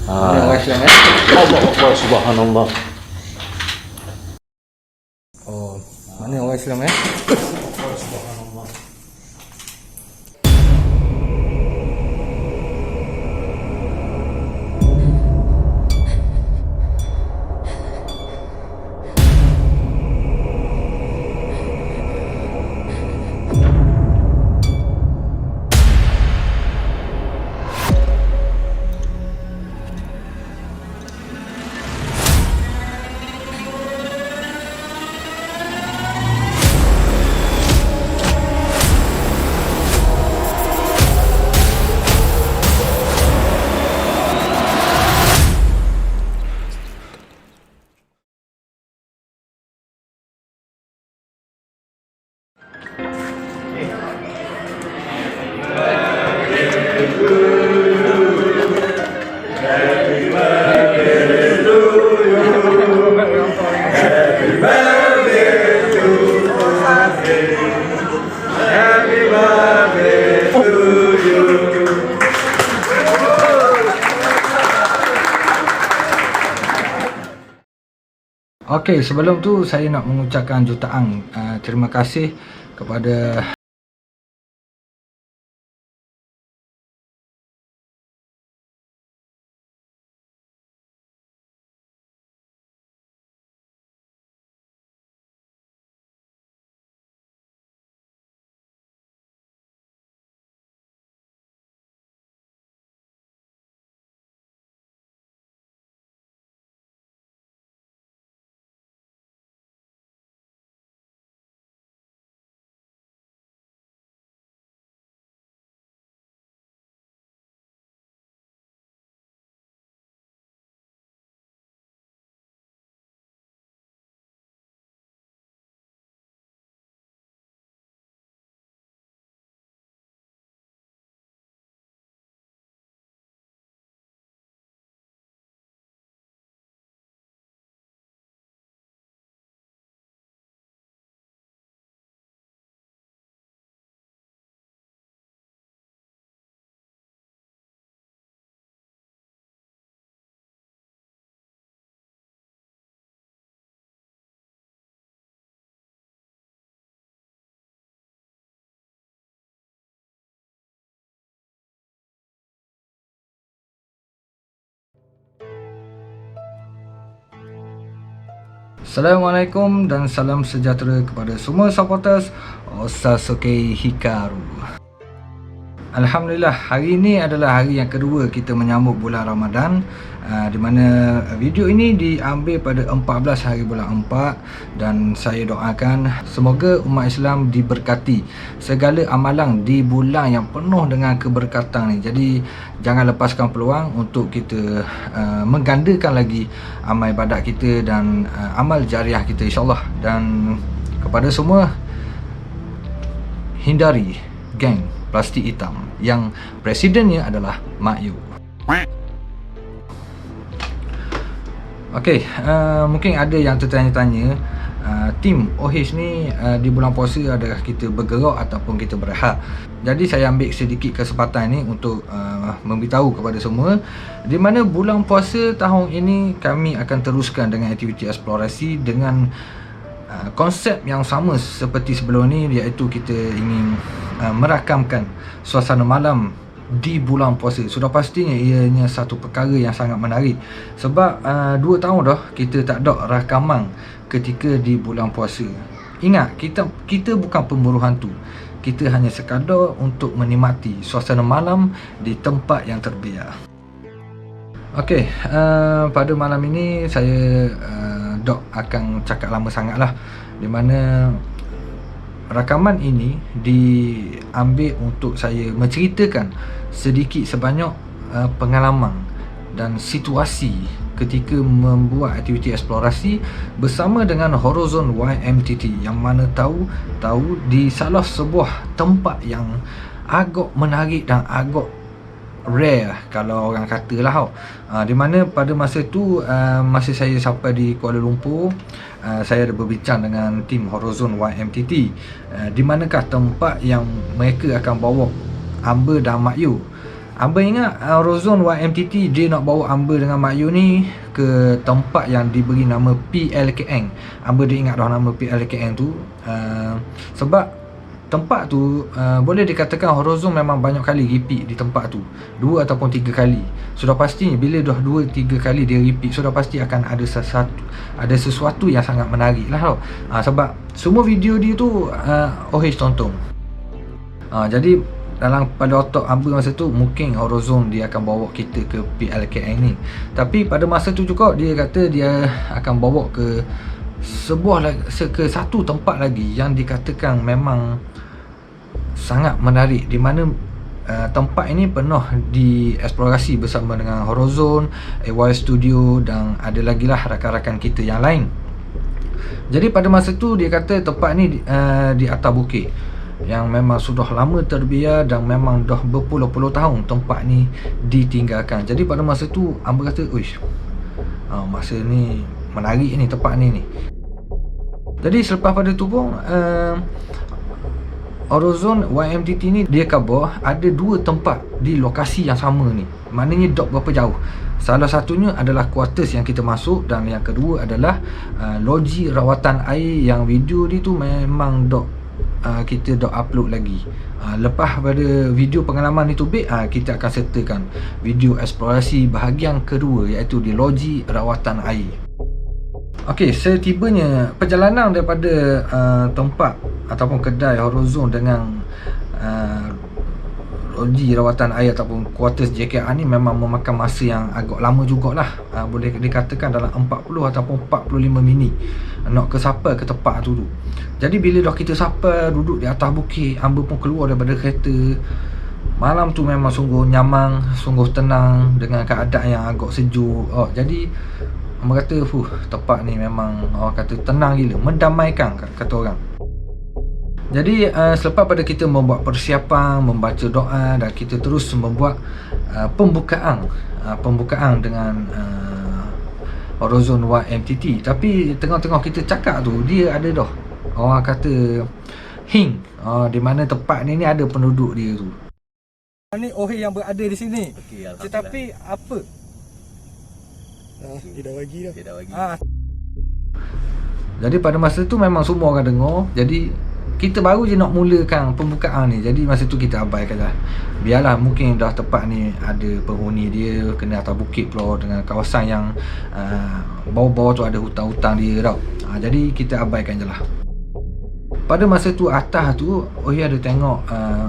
Mana orang Islam Allah Akbar subhanallah. Oh, mana orang Islam Subhanallah. Okey, sebelum tu saya nak mengucapkan jutaan terima kasih kepada Assalamualaikum dan salam sejahtera kepada semua supporters Osazuke Hikaru. Alhamdulillah, hari ini adalah hari yang kedua kita menyambut bulan Ramadan, di mana video ini diambil pada 14 hari bulan 4, dan saya doakan semoga umat Islam diberkati segala amalan di bulan yang penuh dengan keberkatan ni. Jadi jangan lepaskan peluang untuk kita menggandakan lagi amal ibadat kita dan amal jariah kita, insyaAllah. Dan kepada semua, hindari geng plastik hitam yang presidennya adalah Mak Yu. Okey, mungkin ada yang tertanya-tanya, tim OH ni di bulan puasa adakah kita bergerak ataupun kita berehat. Jadi saya ambil sedikit kesempatan ni untuk memberitahu kepada semua, di mana bulan puasa tahun ini kami akan teruskan dengan aktiviti eksplorasi dengan konsep yang sama seperti sebelum ni, iaitu kita ingin merakamkan suasana malam di bulan puasa. Sudah pastinya ianya satu perkara yang sangat menarik, sebab 2 tahun dah kita tak ada rakaman ketika di bulan puasa. Ingat, kita bukan pemburu hantu, kita hanya sekadar untuk menikmati suasana malam di tempat yang terbiar. Okey, pada malam ini saya Dok akan cakap lama sangat lah, di mana rakaman ini diambil untuk saya menceritakan sedikit sebanyak pengalaman dan situasi ketika membuat aktiviti eksplorasi bersama dengan Horizon YMTT, yang mana tahu di salah sebuah tempat yang agak menarik dan agak rare kalau orang kata lah. Di mana pada masa tu, masa saya sampai di Kuala Lumpur, saya ada berbincang dengan tim Horizon YMTT, di manakah tempat yang mereka akan bawa Amber dan Mak Yu. Amba ingat Horozon YMTT dia nak bawa Amba dengan Mak Yu ni ke tempat yang diberi nama PLKN. Amba dia ingat dah nama PLKN tu sebab tempat tu boleh dikatakan Horozon memang banyak kali repeat di tempat tu, 2 ataupun 3 kali. Sudah pasti bila dah 2-3 kali dia repeat, sudah pasti akan ada sesuatu yang sangat menarik lah tau. Sebab semua video dia tu OH tonton. Jadi pada otak Amba masa tu mungkin Horozon dia akan bawa kita ke PLKN ni. Tapi pada masa tu juga dia kata dia akan bawa ke satu tempat lagi yang dikatakan memang sangat menarik, di mana tempat ini pernah dieksplorasi bersama dengan Horozon, AY Studio dan ada lagi lah rakan-rakan kita yang lain. Jadi pada masa tu dia kata tempat ni di atas bukit yang memang sudah lama terbiar dan memang dah berpuluh-puluh tahun tempat ni ditinggalkan. Jadi pada masa tu Amba kata, uish, masa ni menarik ni tempat ni. Jadi selepas pada tu pun Horozon YMTT ni dia khabar ada 2 tempat di lokasi yang sama ni, maknanya dok berapa jauh. Salah satunya adalah quarters yang kita masuk, dan yang kedua adalah loji rawatan air yang video ni tu memang kita dah upload lagi. Lepas pada video pengalaman itu kita akan sertakan video eksplorasi bahagian kedua, iaitu di loji rawatan air. Okey, setibanya perjalanan daripada tempat ataupun kedai Horozon dengan loji rawatan air ataupun quarters JKR ni memang memakan masa yang agak lama jugalah. Boleh dikatakan dalam 40 ataupun 45 minit nak ke sampai ke tempat tu. Jadi bila dah kita sampai duduk di atas bukit, Amba pun keluar daripada kereta. Malam tu memang sungguh nyaman, sungguh tenang dengan keadaan yang agak sejuk. Jadi Amba kata tempat ni memang orang kata tenang gila, mendamaikan kata orang. Jadi selepas pada kita membuat persiapan, membaca doa, dan kita terus membuat pembukaan dengan Horozon YMTT. Tapi tengah-tengah kita cakap tu, dia ada dah orang kata hint di mana tempat ni ada penduduk dia tu. Ni OH yang berada di sini. Tetapi apa? Dia dah bagi dah. Jadi pada masa tu memang semua orang dengar. Jadi kita baru je nak mulakan pembukaan ni. Jadi masa tu kita abaikan lah. Biarlah, mungkin dah tempat ni ada penghuni dia, kena atas bukit pula dengan kawasan yang bawah-bawah tu ada hutan-hutan dia tau. Jadi kita abaikan je lah. Pada masa tu atas tu ada tengok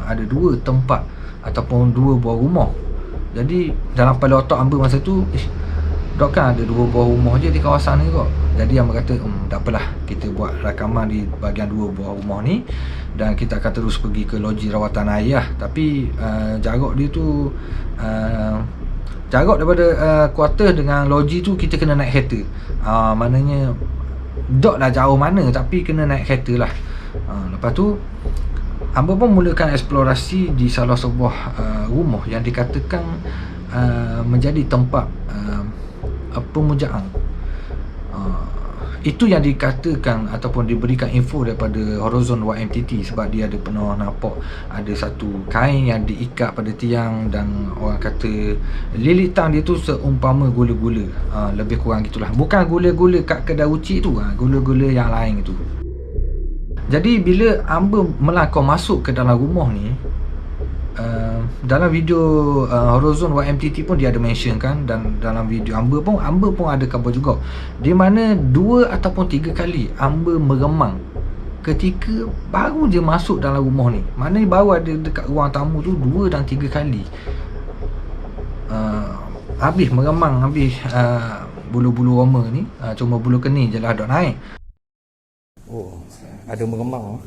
ada 2 tempat ataupun 2 buah rumah. Jadi dalam kepala otak Amba masa tu, dok kan ada 2 buah rumah je di kawasan ni kok. Jadi Amba kata tak apalah, kita buat rakaman di bahagian 2 buah rumah ni, dan kita akan terus pergi ke loji rawatan air lah. Tapi jarak dia tu jarak daripada quarter dengan loji tu kita kena naik kereta. Maknanya dok lah jauh mana, tapi kena naik kereta lah. Lepas tu Amba pun mulakan eksplorasi di salah sebuah rumah yang dikatakan menjadi tempat pemujaan. Itu yang dikatakan ataupun diberikan info daripada Horozon YMTT, sebab dia ada pernah nampak ada satu kain yang diikat pada tiang, dan orang kata lilitan dia tu seumpama gula-gula. Lebih kurang gitulah. Bukan gula-gula kat kedai uci tu, gula-gula yang lain itu. Jadi bila Amba melangkah masuk ke dalam rumah ni, dalam video Horozon YMTT pun dia ada mention kan, dan dalam video Amba pun ada khabar juga, di mana 2 ataupun 3 kali Amba meremang ketika baru je masuk dalam rumah ni. Maknanya baru ada dekat ruang tamu tu 2 dan 3 kali habis meremang, habis bulu-bulu roma ni, cuma bulu kening je lah dok naik. Ada meremang.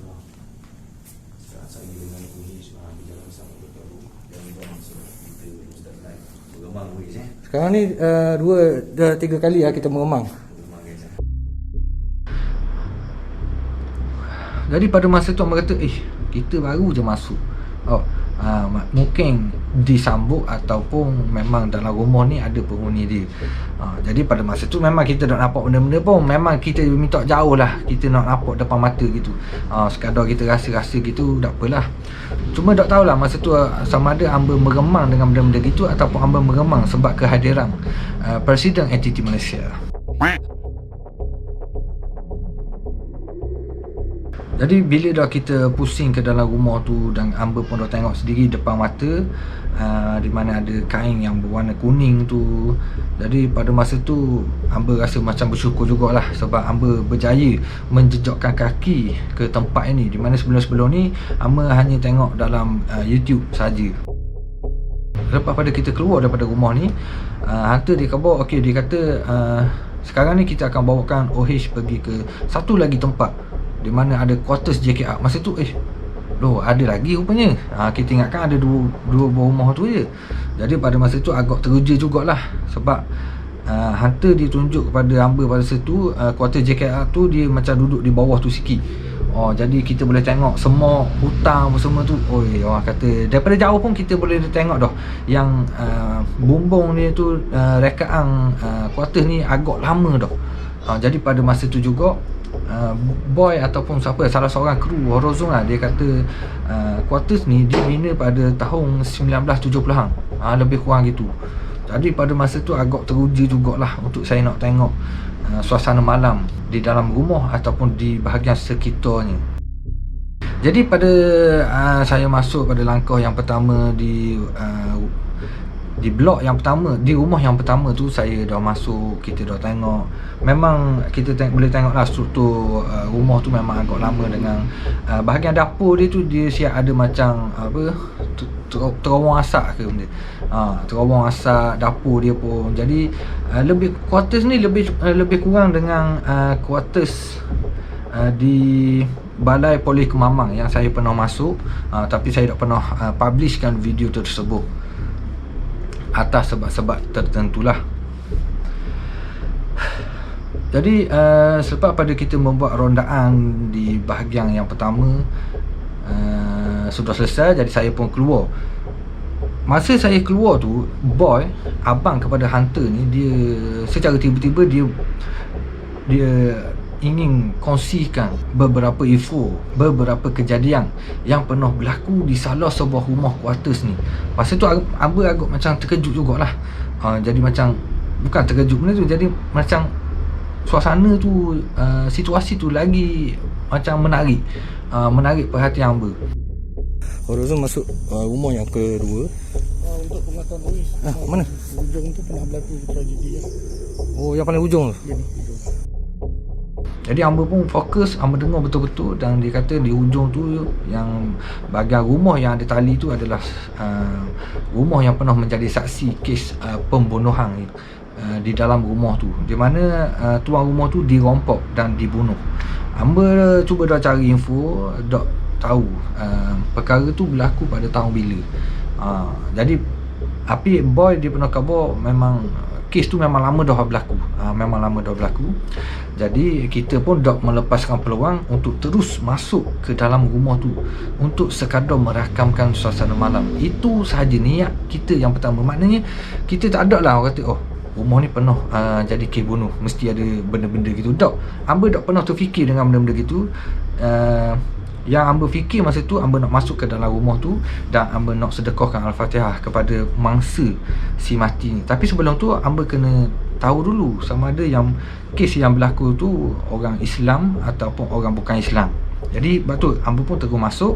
Sekarang ni 2-3 kali lah kita meremang. Jadi pada masa tu Amba kata kita baru je masuk. mungkin disambut ataupun memang dalam rumah ni ada penghuni dia. Jadi pada masa tu memang kita nak nampak benda-benda pun memang kita minta jauh lah, kita nak nampak depan mata gitu. Sekadar kita rasa-rasa gitu tak apalah. Cuma tak tahulah masa tu sama ada hamba meremang dengan benda-benda gitu ataupun hamba meremang sebab kehadiran Presiden entiti Malaysia. Jadi bila dah kita pusing ke dalam rumah tu dan hamba pun dah tengok sendiri depan mata, di mana ada kain yang berwarna kuning tu. Jadi pada masa tu hamba rasa macam bersyukur jugalah sebab hamba berjaya menjejakkan kaki ke tempat ini, di mana sebelum-sebelum ni hamba hanya tengok dalam YouTube saja. Lepas pada kita keluar daripada rumah ni, hantar dia khabar, okey, dia kata sekarang ni kita akan bawakan OH pergi ke satu lagi tempat di mana ada quarters JKR. Masa tu loh, ada lagi rupanya. Kita ingatkan ada dua buah rumah tu je. Jadi pada masa tu agak teruja jugalah sebab hantar dia tunjuk kepada hamba pada masa tu quarters JKR tu dia macam duduk di bawah tu sikit. Jadi kita boleh tengok semua hutang semua tu. Orang kata daripada jauh pun kita boleh tengok dah yang bumbung dia tu rekaan quarters ni agak lama dah. Jadi pada masa tu juga boy ataupun siapa, salah seorang kru Horizon lah, dia kata quarters ni dibina pada tahun 1970-an, lebih kurang gitu. Jadi pada masa tu agak teruja jugalah untuk saya nak tengok suasana malam di dalam rumah ataupun di bahagian sekitarnya. Jadi pada saya masuk pada langkah yang pertama di blok yang pertama, di rumah yang pertama tu saya dah masuk, kita dah tengok. Memang kita boleh tengok lah struktur rumah tu memang agak lama dengan bahagian dapur dia tu dia siap ada macam apa terowong asap ke benda. Terowong asap dapur dia pun. Jadi lebih quarters ni lebih kurang dengan quarters di Balai Polis Kemamang yang saya pernah masuk, tapi saya tak pernah publishkan video tersebut atas sebab-sebab tertentulah. Jadi selepas pada kita membuat rondaan di bahagian yang pertama sudah selesai, jadi saya pun keluar. Masa saya keluar tu, boy, abang kepada hunter ni, dia secara tiba-tiba dia ingin kongsikan beberapa info, beberapa kejadian yang pernah berlaku di salah sebuah rumah quarters ni. Masa tu hamba agak macam terkejut jugalah. Jadi macam bukan terkejut benda tu, jadi macam suasana tu, situasi tu lagi macam menarik perhatian hamba. Horizon masuk rumah yang kedua. Untuk pengetahuan polis. Mana? Hujung tu pernah berlaku tragedi ya. Yang paling hujung tu. Ya ni hujung. Jadi hamba pun fokus, hamba dengar betul-betul, dan dia kata di hujung tu yang bahagian rumah yang ada tali tu adalah rumah yang pernah menjadi saksi kes pembunuhan di dalam rumah tu, di mana tuan rumah tu dirompok dan dibunuh. Hamba cuba dah cari info, dah tahu perkara tu berlaku pada tahun bila. Jadi api boy dia pernah khabar memang kes tu memang lama dah berlaku. Jadi kita pun dah melepaskan peluang untuk terus masuk ke dalam rumah tu untuk sekadar merakamkan suasana malam. Itu sahaja niat kita yang pertama. Maknanya kita tak ada lah orang kata rumah ni penuh jadi kes bunuh, mesti ada benda-benda gitu. Hamba tak pernah terfikir dengan benda-benda gitu. Yang hamba fikir masa tu, hamba nak masuk ke dalam rumah tu dan hamba nak sedekahkan Al-Fatihah kepada mangsa si mati ni. Tapi sebelum tu hamba kena tahu dulu sama ada yang kes yang berlaku tu orang Islam ataupun orang bukan Islam. Jadi sebab tu hamba pun terus masuk.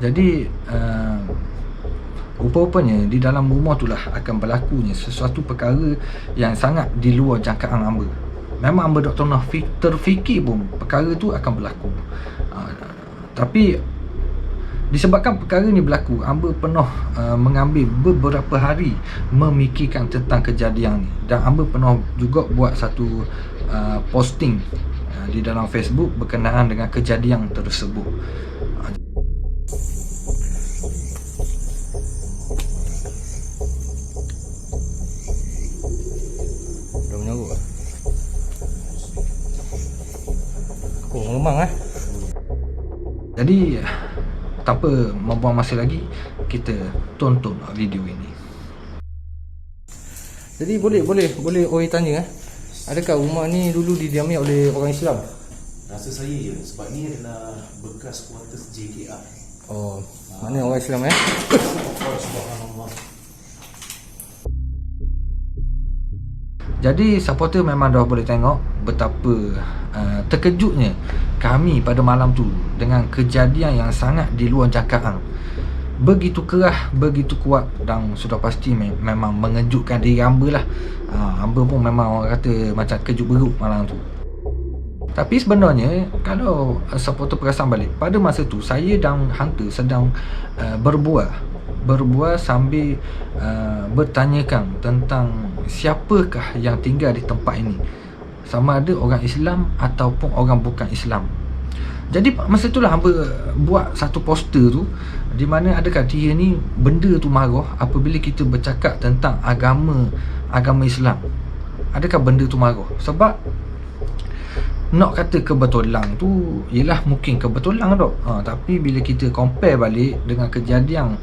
Jadi rupa-rupanya di dalam rumah tu lah akan berlakunya sesuatu perkara yang sangat di luar jangkaan hamba. Memang hamba tak pernah terfikir pun perkara tu akan berlaku. Tapi disebabkan perkara ni berlaku, hamba pernah mengambil beberapa hari memikirkan tentang kejadian ni. Dan hamba pernah juga buat satu posting di dalam Facebook berkenaan dengan kejadian tersebut. Dah menyarut lah. Memang Jadi tanpa membuang masa lagi, kita tonton video ini. Jadi boleh Oi tanya adakah rumah ni dulu didiami oleh orang Islam? Rasa saya je sebab ni adalah bekas kuartus JKR. Oh, mana orang Islam Subhanallah. Jadi supporter memang dah boleh tengok betapa terkejutnya kami pada malam tu dengan kejadian yang sangat di luar jangkaan. Begitu kerah, begitu kuat dan sudah pasti memang mengejutkan diri hamba lah. Hamba pun memang orang kata macam kejut beruk malam tu. Tapi sebenarnya kalau supporter perasan balik, pada masa tu saya dan Hunter sedang berbual sambil bertanyakan tentang siapakah yang tinggal di tempat ini, sama ada orang Islam ataupun orang bukan Islam. Jadi masa itulah hamba buat satu poster tu, di mana adakah dia ni benda tu marah apabila kita bercakap tentang agama Islam. Adakah benda tu marah? Sebab nak kata kebetulan tu ialah mungkin kebetulan dok. Tapi bila kita compare balik dengan kejadian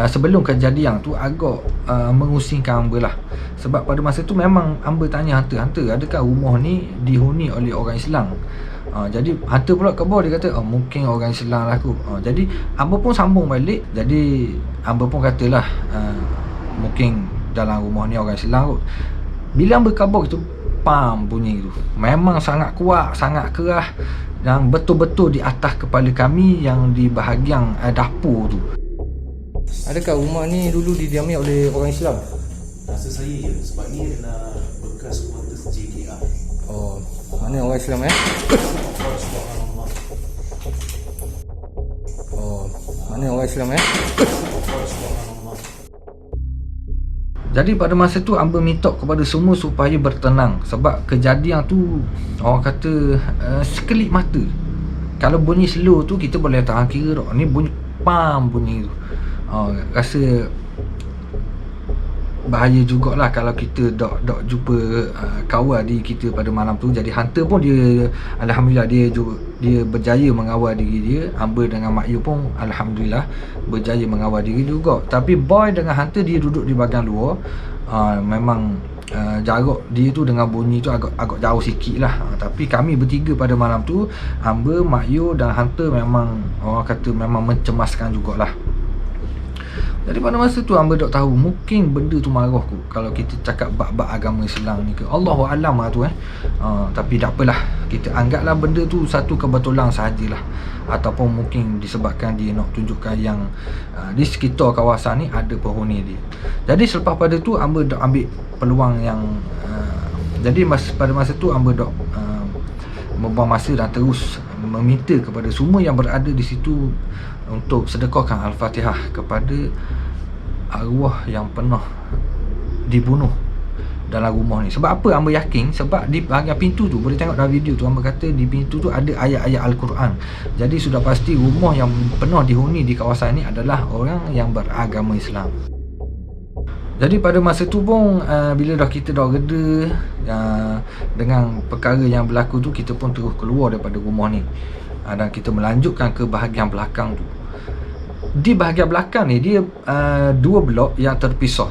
sebelum kejadian tu agak mengusingkan hamba lah. Sebab pada masa tu memang hamba tanya Hunter adakah rumah ni dihuni oleh orang Islam. Jadi Hunter pula kebal, dia kata mungkin orang Islam lah aku. Jadi hamba pun sambung balik. Jadi hamba pun katalah mungkin dalam rumah ni orang Islam kot. Bila hamba khabar gitu, pam bunyi tu memang sangat kuat, sangat kerah dan betul-betul di atas kepala kami yang di bahagian dapur tu. Adakah rumah ni dulu didiami oleh orang Islam? Rasa saya je sebab ni adalah bekas kuartus JKR. Oh, mana orang Islam Subhanallah. Oh, mana orang Islam Subhanallah. Jadi pada masa tu hamba minta kepada semua supaya bertenang. Sebab kejadian tu orang kata sekelip mata. Kalau bunyi slow tu kita boleh tahan kira tak. Ni bunyi pam bunyi tu. Rasa bahaya jugalah kalau kita dok jumpa kawal diri kita pada malam tu. Jadi Hunter pun dia alhamdulillah dia berjaya mengawal diri dia. Hamba dengan Mak Yu pun alhamdulillah berjaya mengawal diri juga. Tapi Boy dengan Hunter dia duduk di bahagian luar. Memang jarak dia tu dengan bunyi tu agak jauh sikit lah. Tapi kami bertiga pada malam tu, hamba, Mak Yu dan Hunter memang orang kata memang mencemaskan jugalah. Jadi pada masa tu hamba tak tahu mungkin benda tu marah ku kalau kita cakap bab-bab agama Islam ni ke. Allahu a'lam lah tu tapi tak apalah, kita anggaplah benda tu satu kebetulan sahajalah, ataupun mungkin disebabkan dia nak tunjukkan yang di sekitar kawasan ni ada penghuni dia. Jadi selepas pada tu hamba dak ambil peluang yang jadi pada masa tu hamba dak membuang masa dan terus meminta kepada semua yang berada di situ untuk sedekahkan Al-Fatihah kepada arwah yang pernah dibunuh dalam rumah ni. Sebab apa hamba yakin? Sebab di bahagian pintu tu, boleh tengok dalam video tu, hamba kata di pintu tu ada ayat-ayat Al-Quran. Jadi sudah pasti rumah yang pernah dihuni di kawasan ni adalah orang yang beragama Islam. Jadi pada masa tu pun bila kita dah reda dengan perkara yang berlaku tu, kita pun terus keluar daripada rumah ni dan kita melanjutkan ke bahagian belakang tu. Di bahagian belakang ni dia dua blok yang terpisah,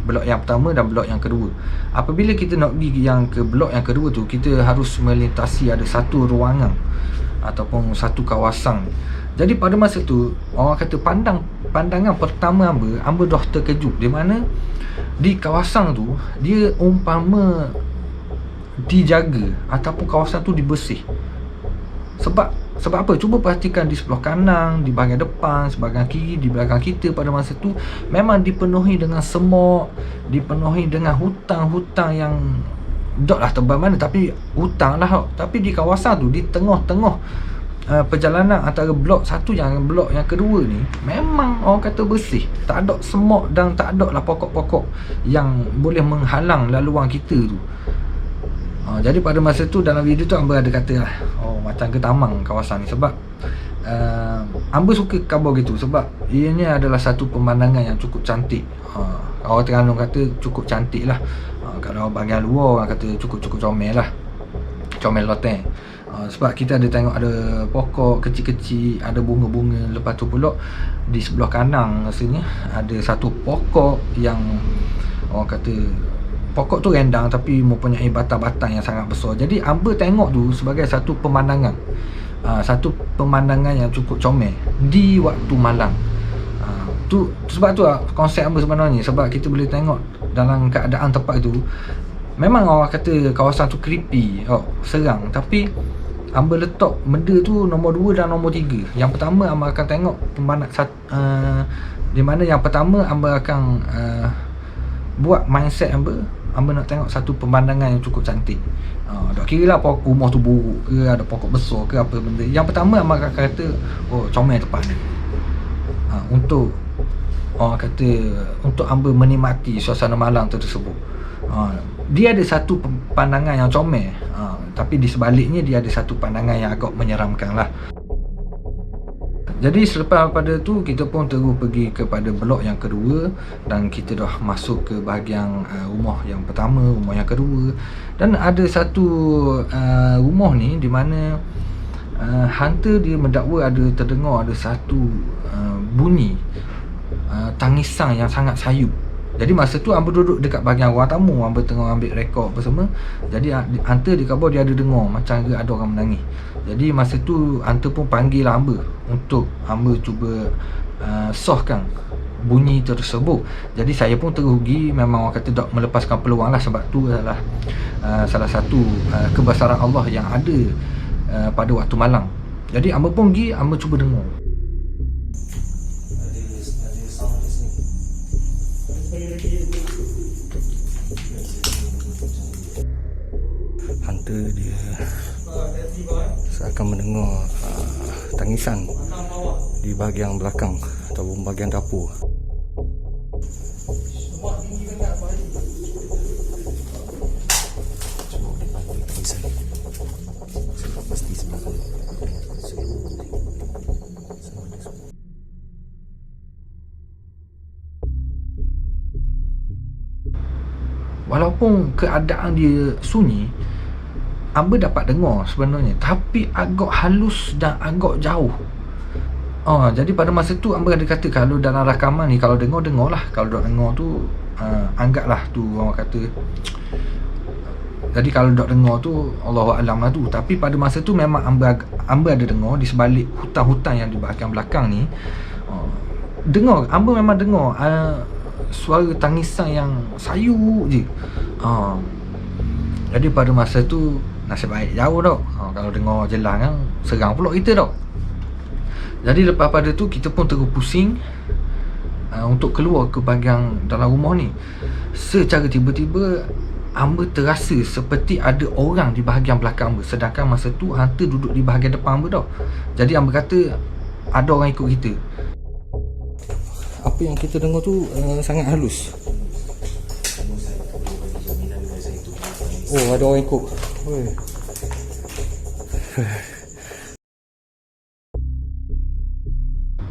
blok yang pertama dan blok yang kedua. Apabila kita nak pergi yang ke blok yang kedua tu, kita harus melintasi ada satu ruangan ataupun satu kawasan. Jadi pada masa tu orang kata pandangan pertama hamba dah terkejut, di mana di kawasan tu dia umpama dijaga ataupun kawasan tu dibersih. Sebab apa? Cuba perhatikan di sebelah kanan, di bahagian depan, sebahagian kiri, di belakang kita pada masa tu memang dipenuhi dengan semut, dipenuhi dengan hutang-hutang yang taklah tebal mana, tapi hutang lah. Tapi di kawasan tu, di tengah-tengah perjalanan antara blok satu yang blok yang kedua ni, memang orang kata bersih, tak ada semut dan tak ada lah pokok-pokok yang boleh menghalang laluan kita tu. Jadi pada masa tu dalam video tu hamba ada kata lah, macam ketamang kawasan ni. Sebab hamba suka khabar gitu, sebab ianya adalah satu pemandangan yang cukup cantik. Orang Terengganu kata cukup cantik lah. Kalau bahagian luar orang kata cukup comel lah, comel loteng. Sebab kita ada tengok ada pokok kecil-kecil, ada bunga-bunga. Lepas tu pula di sebelah kanan rasanya ada satu pokok yang orang kata pokok tu rendang tapi mempunyai batang-batang yang sangat besar. Jadi hamba tengok tu sebagai satu pemandangan, satu pemandangan yang cukup comel di waktu malam. Sebab tu konsep hamba sebenarnya, sebab kita boleh tengok dalam keadaan tempat tu memang orang kata kawasan tu creepy, seram, tapi hamba letak benda tu nombor 2 dan nombor 3. Yang pertama hamba akan tengok di mana yang pertama hamba akan buat mindset hamba nak tengok satu pemandangan yang cukup cantik. Tak kira lah rumah tu buruk ke, ada pokok besar ke apa benda. Yang pertama hamba akan kata comel tempat ni. Untuk orang kata untuk hamba menikmati suasana malam tersebut. Dia ada satu pandangan yang comel, tapi di sebaliknya dia ada satu pandangan yang agak menyeramkan lah. Jadi selepas pada tu kita pun terus pergi kepada blok yang kedua, dan kita dah masuk ke bahagian rumah yang pertama, rumah yang kedua. Dan ada satu rumah ni di mana hunter dia mendakwa ada terdengar ada satu bunyi tangisan yang sangat sayu. Jadi masa tu hamba duduk dekat bahagian ruang tamu, hamba tengah ambil rekod apa semua. Jadi hunter di khabar dia ada dengar macam ada orang menangis. Jadi masa tu hunter pun panggil hamba untuk hamba cuba sohkan bunyi tersebut. Jadi saya pun terugi, memang orang kata tak melepaskan peluang lah, sebab tu adalah salah satu kebesaran Allah yang ada pada waktu malam. Jadi hamba pun pergi, hamba cuba dengar. Hunter dia seakan mendengar tangisan di bahagian belakang ataupun bahagian dapur. Walaupun keadaan dia sunyi, hamba dapat dengar sebenarnya, tapi agak halus dan agak jauh. Jadi pada masa tu hamba ada kata kalau dalam rakaman ni, kalau dengar lah, kalau tak dengar tu anggaplah tu orang kata. Jadi kalau tak dengar tu Allahuakbar lah tu. Tapi pada masa tu memang hamba ada dengar di sebalik hutan-hutan yang di bahagian belakang ni. Hamba memang dengar suara tangisan yang sayu je. Jadi pada masa tu nasib baik jauh tau. Kalau dengar jelas kan serang pula kita tau. Jadi lepas pada tu kita pun terus pusing untuk keluar ke bahagian dalam rumah ni. Secara tiba-tiba hamba terasa seperti ada orang di bahagian belakang hamba, sedangkan masa tu hunter duduk di bahagian depan hamba tau. Jadi hamba kata ada orang ikut kita. Apa yang kita dengar tu sangat halus. Oh, ada orang ikut.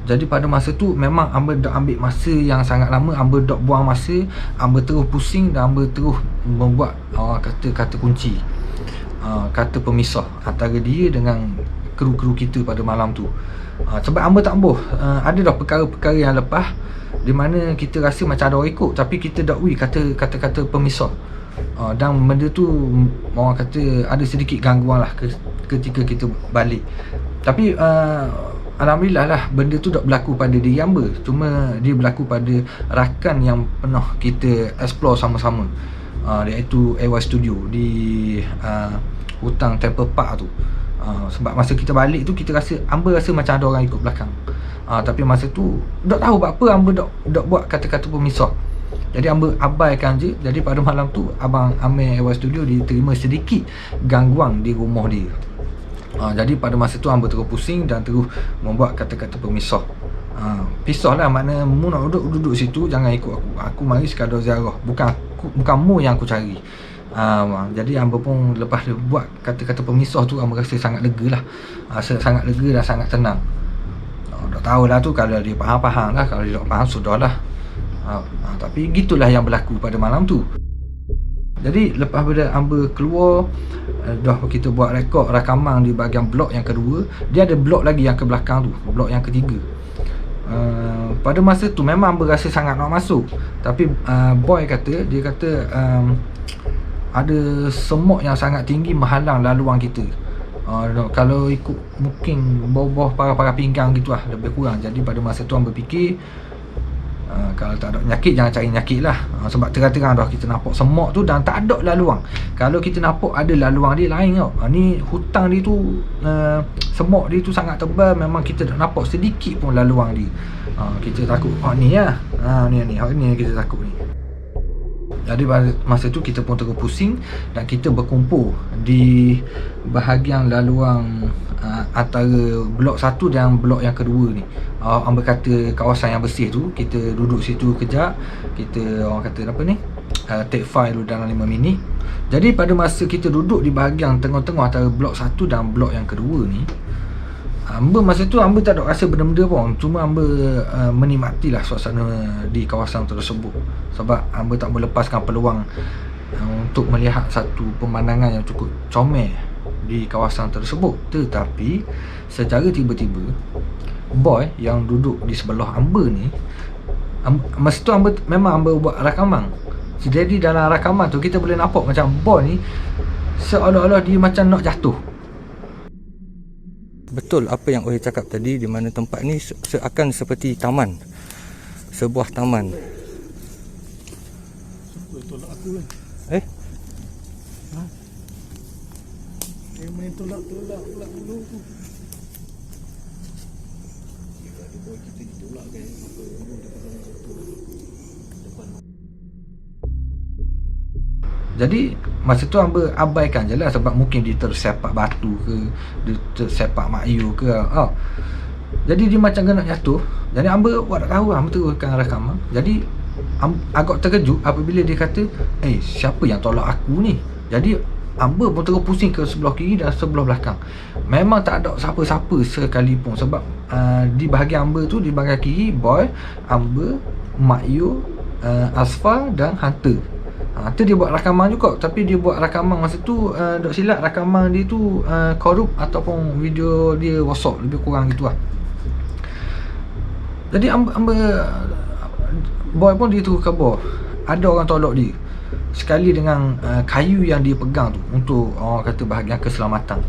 Jadi pada masa tu memang hamba dah ambil masa yang sangat lama, hamba dah buang masa, hamba terus pusing dan hamba terus membuat kata kunci, kata pemisah antara dia dengan kru-kru kita pada malam tu. Sebab hamba tak boh, ada dah perkara-perkara yang lepas di mana kita rasa macam ada orang ikut, tapi kita dah kata-kata pemisah. Dan benda tu orang kata ada sedikit gangguan lah ketika kita balik. Tapi alhamdulillah lah benda tu tak berlaku pada diri hamba, cuma dia berlaku pada rakan yang pernah kita explore sama-sama, iaitu AY Studio di hutang Temple Park tu. Sebab masa kita balik tu hamba rasa macam ada orang ikut belakang. Tapi masa tu tak tahu apa hamba tak buat kata-kata pemisah. Jadi hamba abaikan je. Jadi pada malam tu Abang Amir AY Studio diterima sedikit gangguan di rumah dia. Jadi pada masa tu hamba terus pusing dan terus membuat kata-kata pemisah. Pisah lah, makna mu nak duduk situ, jangan ikut aku mari sekadar ziarah, bukan mu yang aku cari. Jadi hamba pun lepas dia buat kata-kata pemisah tu, hamba rasa sangat lega lah, sangat lega dan sangat tenang. Tak tahulah tu kalau dia faham lah, kalau dia tak faham sudahlah. Tapi gitulah yang berlaku pada malam tu. Jadi lepas pada hamba keluar dah kita buat rekod rakaman di bahagian blok yang kedua, dia ada blok lagi yang ke belakang tu, blok yang ketiga. Pada masa tu memang berasa sangat nak masuk, tapi boy kata, dia kata ada semut yang sangat tinggi menghalang laluan kita. Kalau ikut mungkin bawah para pinggang gitu lah, lebih kurang. Jadi pada masa tu hang berfikir, kalau tak ada penyakit jangan cari penyakit lah. Sebab terang-terang dah kita nampak semut tu dan tak ada laluan. Kalau kita nampak ada laluan dia lain tau. Ni hutang dia tu, semut dia tu sangat tebal, memang kita tak nampak sedikit pun laluan dia. Kita takut ni lah. Ni kita takut ni. Jadi pada masa tu kita pun terus pusing dan kita berkumpul di bahagian laluan antara blok 1 dan blok yang kedua ni. Hang kata kawasan yang bersih tu, kita duduk situ kejap, kita orang kata apa ni, take file dulu dalam 5 minit. Jadi pada masa kita duduk di bahagian tengah-tengah antara blok 1 dan blok yang kedua ni, hamba masa tu hamba tak ada rasa benda-benda pun, cuma hamba menikmatilah suasana di kawasan tersebut. Sebab hamba tak melepaskan peluang untuk melihat satu pemandangan yang cukup comel di kawasan tersebut. Tetapi secara tiba-tiba boy yang duduk di sebelah hamba ni, masa tu memang hamba buat rakaman. Jadi dalam rakaman tu kita boleh nampak macam boy ni seolah-olah dia macam nak jatuh. Betul apa yang Ohis cakap tadi, di mana tempat ni seakan seperti taman, sebuah taman. Tolak aku kan. Dia main tolak dulu tu. Jadi masa tu hamba abaikan je lah, sebab mungkin dia tersepak batu ke, dia tersepak mayu ke. Jadi dia macam nak jatuh. Jadi hamba buat tak tahu, hamba teruskan rakaman. Jadi agak terkejut apabila dia kata, siapa yang tolak aku ni? Jadi hamba pun terus pusing ke sebelah kiri dan sebelah belakang. Memang tak ada siapa-siapa sekalipun. Sebab di bahagian hamba tu, di bahagian kiri boy, hamba, Mak Yu, Asfar dan Hunter. Tu dia buat rakaman juga, tapi dia buat rakaman masa tu tak silap rakaman dia tu korup ataupun video dia rosak, lebih kurang gitu lah. Jadi hamba boy pun dia tu ke bawah, ada orang tolak dia sekali dengan kayu yang dia pegang tu untuk orang kata bahagian keselamatan.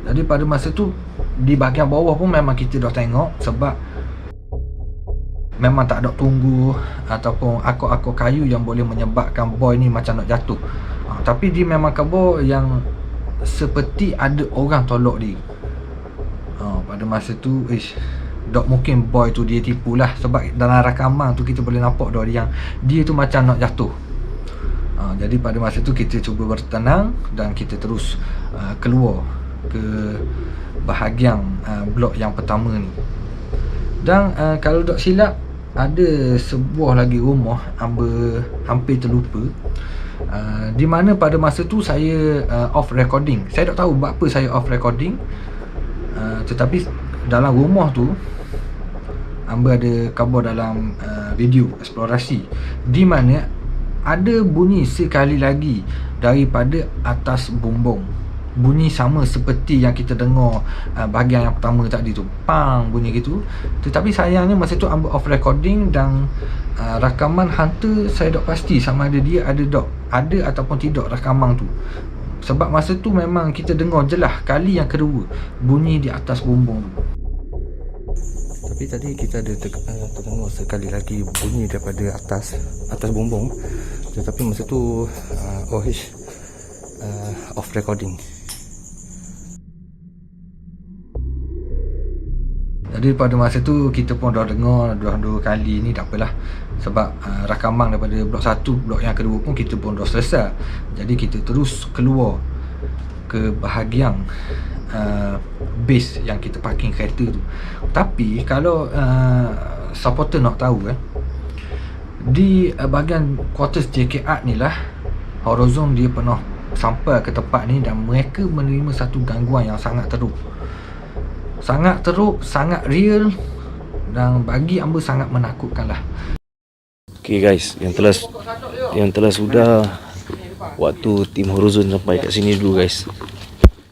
Jadi pada masa tu di bahagian bawah pun memang kita dah tengok, sebab memang tak ada tunggu ataupun akor-akor kayu yang boleh menyebabkan boy ni macam nak jatuh. Tapi dia memang kabur yang seperti ada orang tolak dia. Pada masa tu tak mungkin boy tu dia tipu lah, sebab dalam rakaman tu kita boleh nampak dah yang dia tu macam nak jatuh. Jadi pada masa tu kita cuba bertenang dan kita terus keluar ke bahagian blok yang pertama ni. Dan kalau tak silap ada sebuah lagi rumah hamba hampir terlupa, di mana pada masa tu saya off recording. Saya tak tahu buat apa saya off recording, tetapi dalam rumah tu hamba ada cover dalam video eksplorasi, di mana ada bunyi sekali lagi daripada atas bumbung. Bunyi sama seperti yang kita dengar bahagian yang pertama tadi tu, pang, bunyi gitu. Tetapi sayangnya masa tu hamba off recording dan rakaman Hunter saya tak pasti sama ada dia ada ataupun tidak rakaman tu. Sebab masa tu memang kita dengar jelas kali yang kedua bunyi di atas bumbung tu. Tapi tadi kita ada terdengar sekali lagi bunyi daripada atas bumbung. Tetapi masa tu Ohis off recording. Jadi pada masa tu kita pun dah dengar dua kali ni, tak apalah. Sebab rakaman daripada blok 1, blok yang kedua pun kita pun dah selesai. Jadi kita terus keluar ke bahagian base yang kita parking kereta tu. Tapi kalau supporter nak tahu di bahagian quarters JKR ni lah, Horizon dia pernah sampai ke tempat ni dan mereka menerima satu gangguan yang sangat teruk. Sangat teruk, sangat real, dan bagi hamba sangat menakutkan lah. Okay guys, yang telah sudah waktu tim Horizon sampai kat sini dulu guys.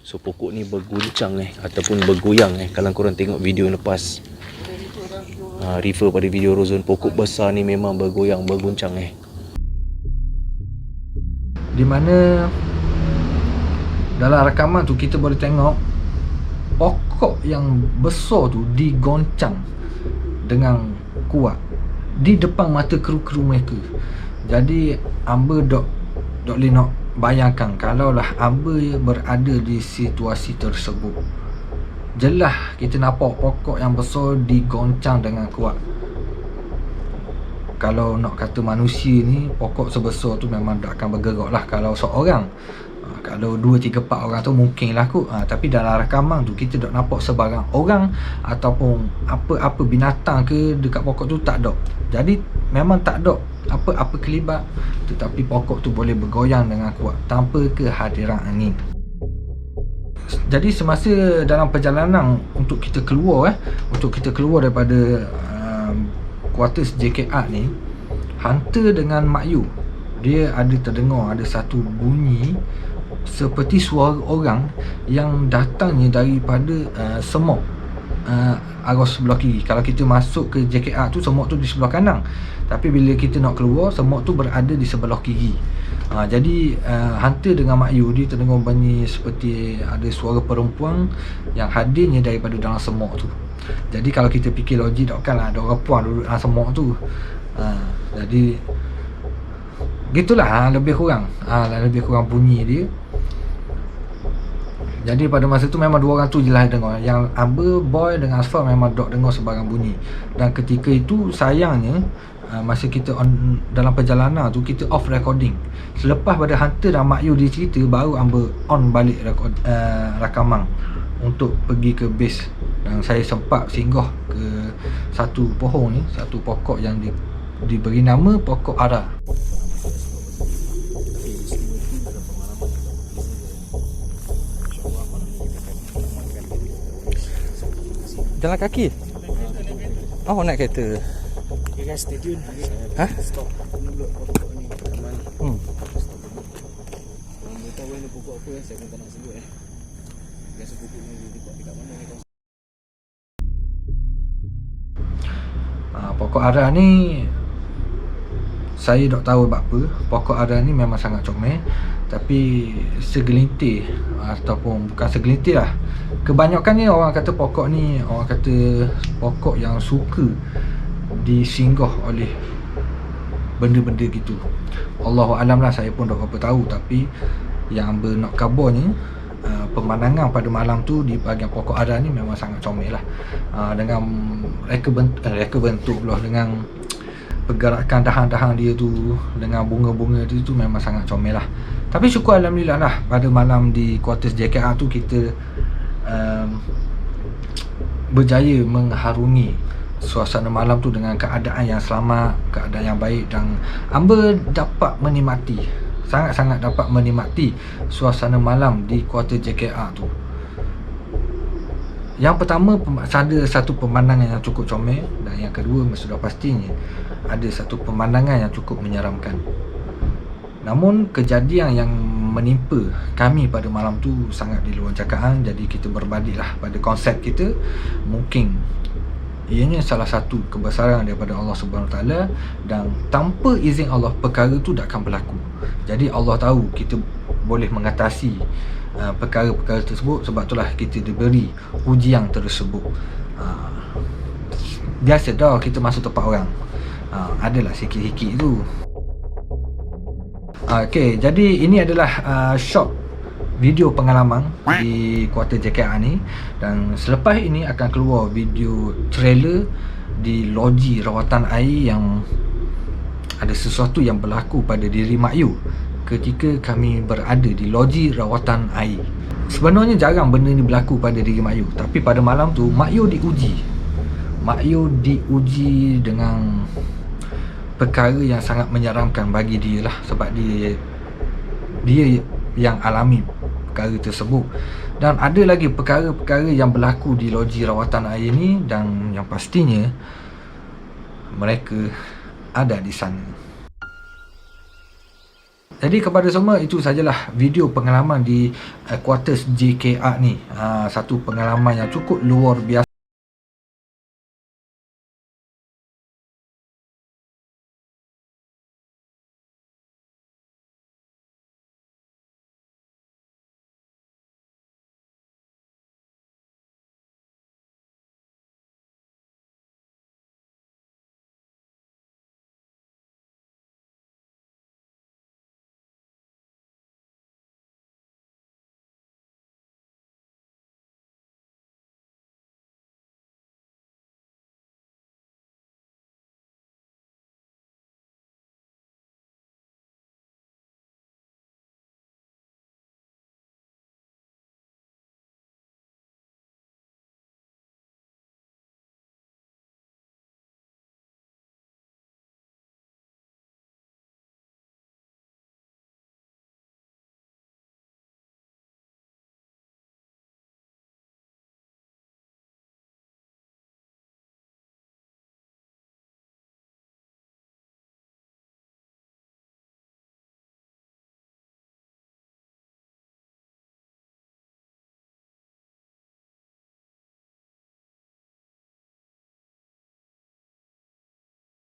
So pokok ni berguncang ataupun bergoyang kalau korang tengok video lepas. Refer pada video Horizon, pokok besar ni memang bergoyang, berguncang Di mana dalam rakaman tu kita boleh tengok pokok yang besar tu digoncang dengan kuat di depan mata kru-kru mereka. Jadi hamba dok boleh nak bayangkan kalaulah hamba berada di situasi tersebut. Jelas kita nampak pokok yang besar digoncang dengan kuat. Kalau nak kata manusia ni, pokok sebesar tu memang tak akan bergerak lah kalau seorang. Kalau 2, 3, 4 orang tu mungkin lah kot. Tapi dalam rakaman tu kita tak nampak sebarang orang ataupun apa-apa binatang ke dekat pokok tu, tak ada. Jadi memang tak ada apa-apa kelibat, tetapi pokok tu boleh bergoyang dengan kuat tanpa kehadiran angin. Jadi semasa dalam perjalanan untuk kita keluar daripada quarters JKR ni, Hunter dengan Mak Yu, dia ada terdengar ada satu bunyi seperti suara orang yang datangnya daripada semok arah sebelah kiri. Kalau kita masuk ke JKR tu, semok tu di sebelah kanan, tapi bila kita nak keluar, semok tu berada di sebelah kiri. Jadi Hunter dengan Mak Yu, dia terdengar bunyi seperti ada suara perempuan yang hadirnya daripada dalam semok tu. Jadi kalau kita fikir logik, takkanlah ada orang puan duduk dalam semok tu. Jadi gitulah lebih kurang bunyi dia. Jadi pada masa tu memang dua orang tu jelas dengar. Yang Amber, Boy dengan Asfar memang dok dengar sebarang bunyi. Dan ketika itu sayangnya masa kita dalam perjalanan tu, kita off recording. Selepas pada Hunter dan Mak Yu dia cerita, baru Amber on balik rakaman untuk pergi ke base. Dan saya sempat singgah ke satu pohon ni, satu pokok yang diberi nama pokok ara. Jalan kaki? Oh, naik kereta. Okay guys, stay tune. Hah? Stop dulu pokok ni rakaman. Kalau mau tahu ni pokok apa, saya pun tak nak sebut Biasa pokok ni dekat mana ni kau? Pokok ara ni saya tak tahu sebab apa. Pokok ara ni memang sangat comel, tapi segelintir ataupun bukan segelintir lah, kebanyakannya orang kata pokok ni, orang kata pokok yang suka disinggah oleh benda-benda gitu. Allahualam lah, saya pun tak apa tahu. Tapi yang nak kabarnya, pemandangan pada malam tu di bahagian pokok ara ni memang sangat comel lah. Dengan reka bentuk pula, dengan pergerakan dahan-dahan dia tu, dengan bunga-bunga dia tu memang sangat comel lah. Tapi syukur alhamdulillah lah, pada malam di quarters JKR tu kita berjaya mengharungi suasana malam tu dengan keadaan yang selamat, keadaan yang baik, dan Amber dapat menikmati, sangat-sangat dapat menikmati suasana malam di quarters JKR tu. Yang pertama, ada satu pemandangan yang cukup comel, dan yang kedua sudah pastinya ada satu pemandangan yang cukup menyeramkan. Namun kejadian yang menimpa kami pada malam tu sangat di luar jangkaan. Jadi kita berbaliklah pada konsep kita, mungkin ianya salah satu kebesaran daripada Allah Subhanahu Taala, dan tanpa izin Allah perkara tu tak akan berlaku. Jadi Allah tahu kita boleh mengatasi perkara-perkara tersebut, sebab itulah kita diberi ujian tersebut. Biasa dah kita masuk tempat orang, adalah sikit-sikit tu. Okey, jadi ini adalah short video pengalaman di quarter JKR ni, dan selepas ini akan keluar video trailer di loji rawatan air yang ada sesuatu yang berlaku pada diri Mak Yu ketika kami berada di loji rawatan air. Sebenarnya jarang benda ni berlaku pada diri Mak Yu, tapi pada malam tu Mak Yu diuji. Mak Yu diuji dengan perkara yang sangat menyeramkan bagi dia lah, sebab dia yang alami perkara tersebut. Dan ada lagi perkara-perkara yang berlaku di loji rawatan air ni, dan yang pastinya mereka ada di sana. Jadi kepada semua, itu sajalah video pengalaman di quarters JKR ni. Satu pengalaman yang cukup luar biasa.